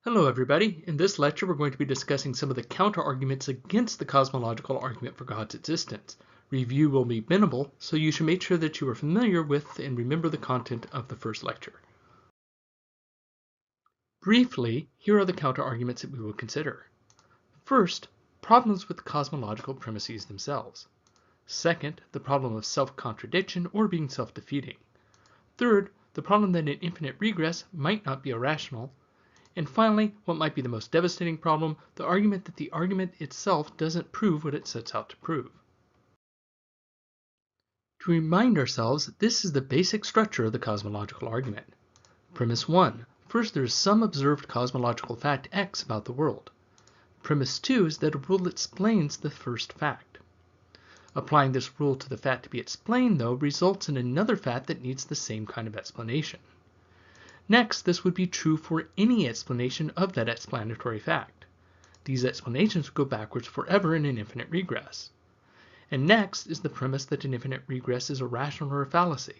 Hello everybody. In this lecture we're going to be discussing some of the counter-arguments against the cosmological argument for God's existence. Review will be minimal, so you should make sure that you are familiar with and remember the content of the first lecture. Briefly, here are the counter-arguments that we will consider. First, problems with cosmological premises themselves. Second, the problem of self-contradiction or being self-defeating. Third, the problem that an infinite regress might not be irrational. And finally, what might be the most devastating problem, the argument that the argument itself doesn't prove what it sets out to prove. To remind ourselves, this is the basic structure of the cosmological argument. Premise 1. First, there is some observed cosmological fact X about the world. Premise 2 is that a rule explains the first fact. Applying this rule to the fact to be explained, though, results in another fact that needs the same kind of explanation. Next, this would be true for any explanation of that explanatory fact. These explanations would go backwards forever in an infinite regress. And next is the premise that an infinite regress is irrational or a fallacy.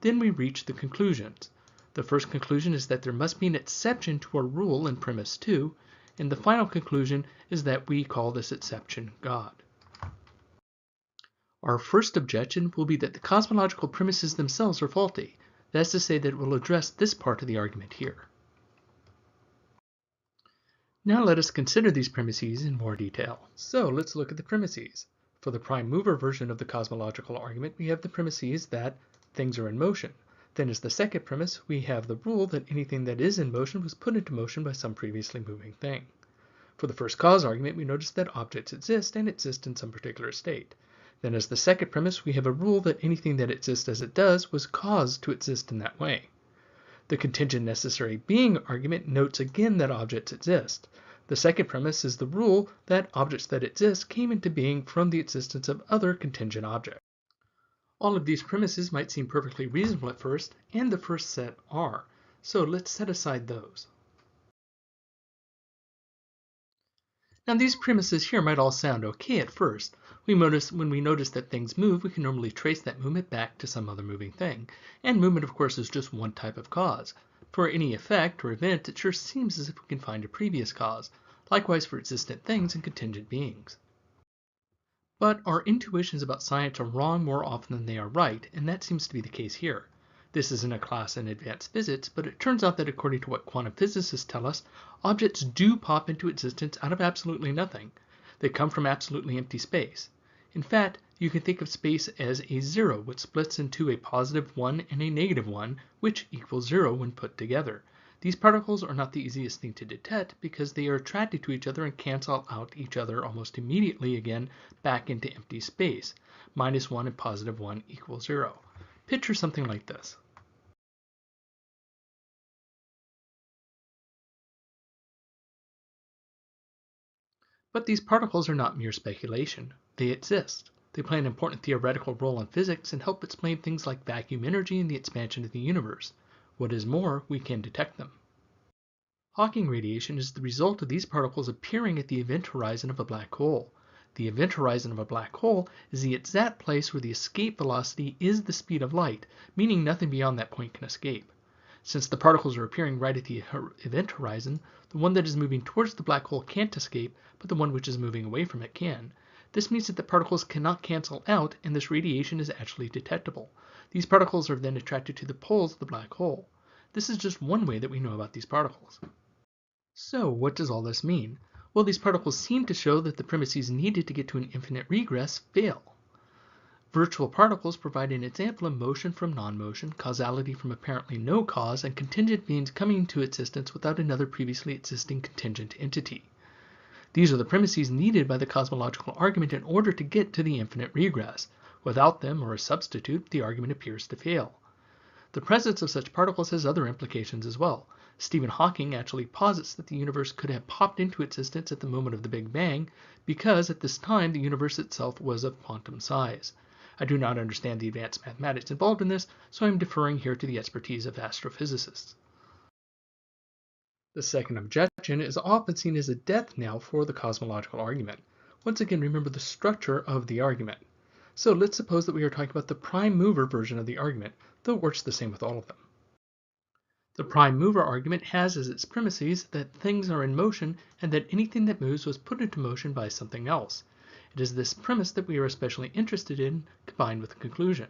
Then we reach the conclusions. The first conclusion is that there must be an exception to our rule in premise 2, and the final conclusion is that we call this exception God. Our first objection will be that the cosmological premises themselves are faulty. That's to say that it will address this part of the argument here. Now let us consider these premises in more detail. So let's look at the premises. For the prime mover version of the cosmological argument, we have the premises that things are in motion. Then as the second premise, we have the rule that anything that is in motion was put into motion by some previously moving thing. For the first cause argument, we notice that objects exist and exist in some particular state. Then as the second premise, we have a rule that anything that exists as it does was caused to exist in that way. The contingent necessary being argument notes again that objects exist. The second premise is the rule that objects that exist came into being from the existence of other contingent objects. All of these premises might seem perfectly reasonable at first, and the first set are. So let's set aside those. Now these premises here might all sound okay at first. When we notice that things move, we can normally trace that movement back to some other moving thing. And movement, of course, is just one type of cause. For any effect or event, it sure seems as if we can find a previous cause. Likewise for existent things and contingent beings. But our intuitions about science are wrong more often than they are right, and that seems to be the case here. This isn't a class in advanced physics, but it turns out that according to what quantum physicists tell us, objects do pop into existence out of absolutely nothing. They come from absolutely empty space. In fact, you can think of space as a zero, which splits into a positive 1 and a negative 1, which equals 0 when put together. These particles are not the easiest thing to detect because they are attracted to each other and cancel out each other almost immediately again back into empty space. -1 and +1 equals 0. Picture something like this. But these particles are not mere speculation. They exist. They play an important theoretical role in physics and help explain things like vacuum energy and the expansion of the universe. What is more, we can detect them. Hawking radiation is the result of these particles appearing at the event horizon of a black hole. The event horizon of a black hole is the exact place where the escape velocity is the speed of light, meaning nothing beyond that point can escape. Since the particles are appearing right at the event horizon, the one that is moving towards the black hole can't escape, but the one which is moving away from it can. This means that the particles cannot cancel out, and this radiation is actually detectable. These particles are then attracted to the poles of the black hole. This is just one way that we know about these particles. So, what does all this mean? Well, these particles seem to show that the premises needed to get to an infinite regress fail. Virtual particles provide an example of motion from non-motion, causality from apparently no cause, and contingent beings coming into existence without another previously existing contingent entity. These are the premises needed by the cosmological argument in order to get to the infinite regress. Without them, or a substitute, the argument appears to fail. The presence of such particles has other implications as well. Stephen Hawking actually posits that the universe could have popped into existence at the moment of the Big Bang because at this time the universe itself was of quantum size. I do not understand the advanced mathematics involved in this, so I am deferring here to the expertise of astrophysicists. The second objection is often seen as a death knell for the cosmological argument. Once again, remember the structure of the argument. So let's suppose that we are talking about the prime mover version of the argument, though it works the same with all of them. The prime mover argument has as its premises that things are in motion and that anything that moves was put into motion by something else. It is this premise that we are especially interested in, combined with the conclusion.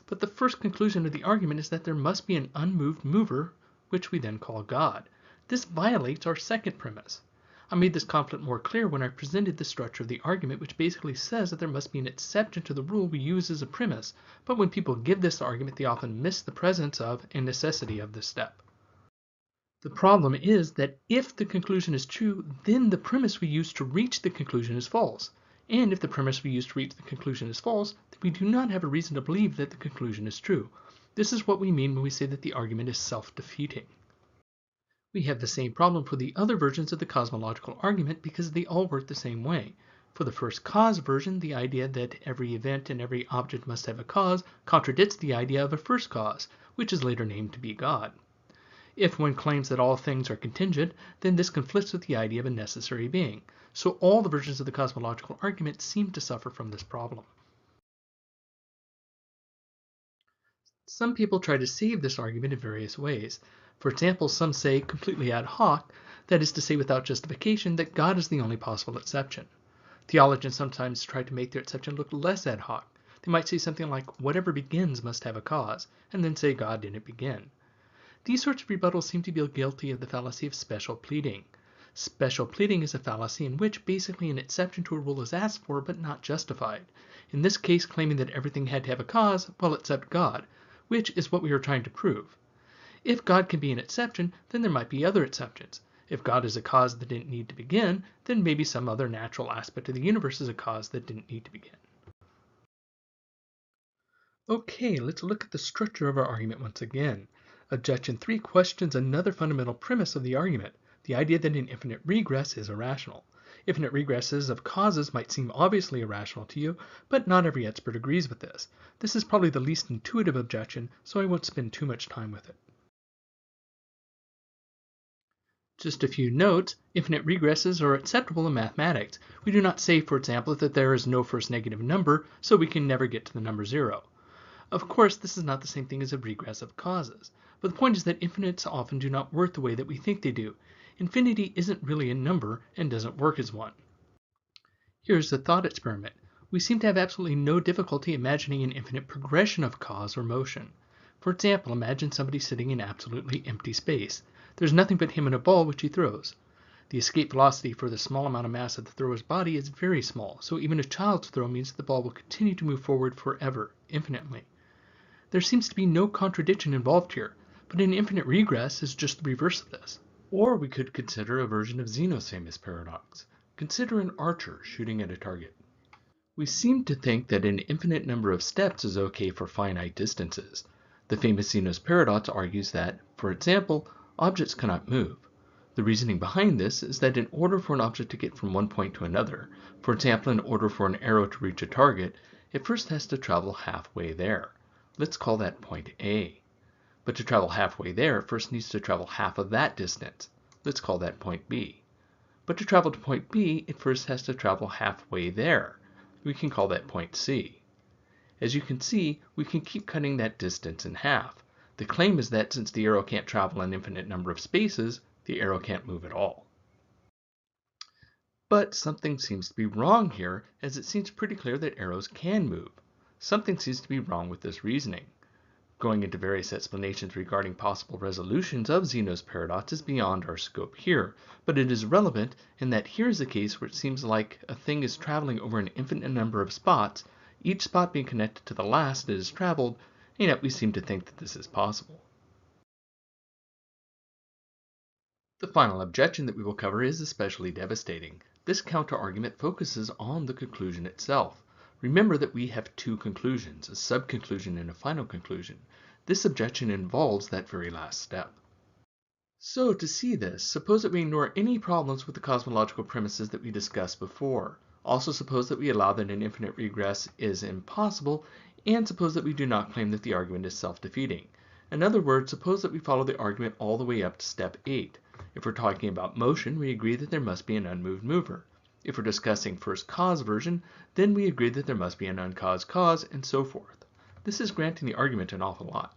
But the first conclusion of the argument is that there must be an unmoved mover, which we then call God. This violates our second premise. I made this conflict more clear when I presented the structure of the argument, which basically says that there must be an exception to the rule we use as a premise, but when people give this argument, they often miss the presence of and necessity of this step. The problem is that if the conclusion is true, then the premise we use to reach the conclusion is false. And if the premise we use to reach the conclusion is false, then we do not have a reason to believe that the conclusion is true. This is what we mean when we say that the argument is self-defeating. We have the same problem for the other versions of the cosmological argument because they all work the same way. For the first cause version, the idea that every event and every object must have a cause contradicts the idea of a first cause, which is later named to be God. If one claims that all things are contingent, then this conflicts with the idea of a necessary being. So all the versions of the cosmological argument seem to suffer from this problem. Some people try to save this argument in various ways. For example, some say completely ad hoc, that is to say without justification, that God is the only possible exception. Theologians sometimes try to make their exception look less ad hoc. They might say something like, whatever begins must have a cause, and then say God didn't begin. These sorts of rebuttals seem to be guilty of the fallacy of special pleading. Special pleading is a fallacy in which basically an exception to a rule is asked for but not justified. In this case, claiming that everything had to have a cause, well, except God, which is what we are trying to prove. If God can be an exception, then there might be other exceptions. If God is a cause that didn't need to begin, then maybe some other natural aspect of the universe is a cause that didn't need to begin. Okay, let's look at the structure of our argument once again. Objection 3 questions another fundamental premise of the argument, the idea that an infinite regress is irrational. Infinite regresses of causes might seem obviously irrational to you, but not every expert agrees with this. This is probably the least intuitive objection, so I won't spend too much time with it. Just a few notes, infinite regresses are acceptable in mathematics. We do not say, for example, that there is no first negative number, so we can never get to the number 0. Of course, this is not the same thing as a regress of causes, but the point is that infinites often do not work the way that we think they do. Infinity isn't really a number and doesn't work as one. Here's the thought experiment. We seem to have absolutely no difficulty imagining an infinite progression of cause or motion. For example, imagine somebody sitting in absolutely empty space. There's nothing but him and a ball which he throws. The escape velocity for the small amount of mass of the thrower's body is very small, so even a child's throw means that the ball will continue to move forward forever, infinitely. There seems to be no contradiction involved here, but an infinite regress is just the reverse of this. Or we could consider a version of Zeno's famous paradox. Consider an archer shooting at a target. We seem to think that an infinite number of steps is okay for finite distances. The famous Zeno's paradox argues that, for example, objects cannot move. The reasoning behind this is that in order for an object to get from one point to another, for example in order for an arrow to reach a target, it first has to travel halfway there. Let's call that point A. But to travel halfway there, it first needs to travel half of that distance. Let's call that point B. But to travel to point B, it first has to travel halfway there. We can call that point C. As you can see, we can keep cutting that distance in half. The claim is that since the arrow can't travel an infinite number of spaces, the arrow can't move at all. But something seems to be wrong here, as it seems pretty clear that arrows can move. Something seems to be wrong with this reasoning. Going into various explanations regarding possible resolutions of Zeno's paradox is beyond our scope here, but it is relevant in that here is a case where it seems like a thing is traveling over an infinite number of spots, each spot being connected to the last it has traveled, and yet we seem to think that this is possible. The final objection that we will cover is especially devastating. This counterargument focuses on the conclusion itself. Remember that we have two conclusions, a subconclusion and a final conclusion. This objection involves that very last step. So to see this, suppose that we ignore any problems with the cosmological premises that we discussed before. Also suppose that we allow that an infinite regress is impossible, and suppose that we do not claim that the argument is self-defeating. In other words, suppose that we follow the argument all the way up to step 8. If we're talking about motion, we agree that there must be an unmoved mover. If we're discussing first cause version, then we agree that there must be an uncaused cause, and so forth. This is granting the argument an awful lot.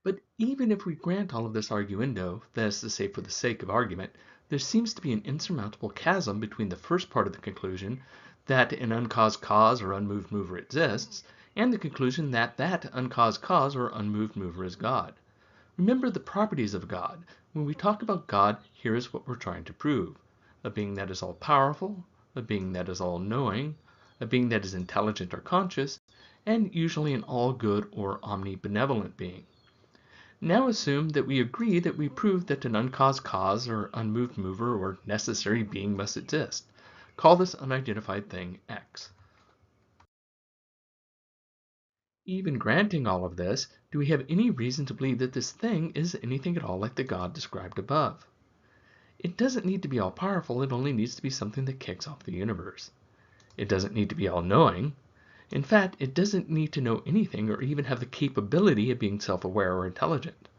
But even if we grant all of this arguendo, that is to say for the sake of argument, there seems to be an insurmountable chasm between the first part of the conclusion, that an uncaused cause or unmoved mover exists, and the conclusion that that uncaused cause or unmoved mover is God. Remember the properties of God. When we talk about God, here is what we're trying to prove. A being that is all-powerful, a being that is all-knowing, a being that is intelligent or conscious, and usually an all-good or omnibenevolent being. Now assume that we agree that we proved that an uncaused cause or unmoved mover or necessary being must exist. Call this unidentified thing X. Even granting all of this, do we have any reason to believe that this thing is anything at all like the God described above? It doesn't need to be all-powerful, it only needs to be something that kicks off the universe. It doesn't need to be all-knowing. In fact, it doesn't need to know anything or even have the capability of being self-aware or intelligent.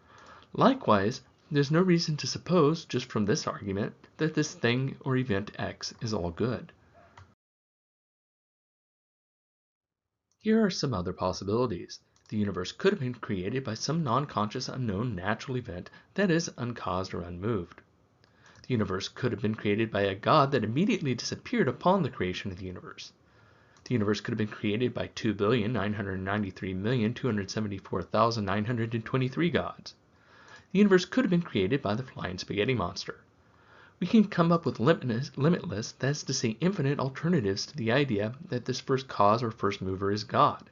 Likewise, there's no reason to suppose, just from this argument, that this thing or event X is all good. Here are some other possibilities. The universe could have been created by some non-conscious unknown natural event that is uncaused or unmoved. The universe could have been created by a God that immediately disappeared upon the creation of the universe. The universe could have been created by 2,993,274,923 gods. The universe could have been created by the flying spaghetti monster. We can come up with limitless, that is to say infinite alternatives to the idea that this first cause or first mover is God.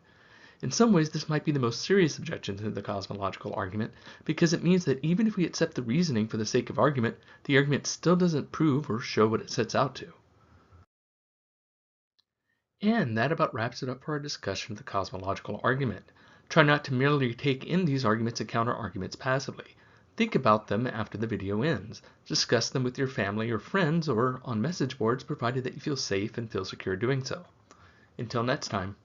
In some ways, this might be the most serious objection to the cosmological argument, because it means that even if we accept the reasoning for the sake of argument, the argument still doesn't prove or show what it sets out to. And that about wraps it up for our discussion of the cosmological argument. Try not to merely take in these arguments and counter-arguments passively. Think about them after the video ends. Discuss them with your family or friends or on message boards, provided that you feel safe and feel secure doing so. Until next time.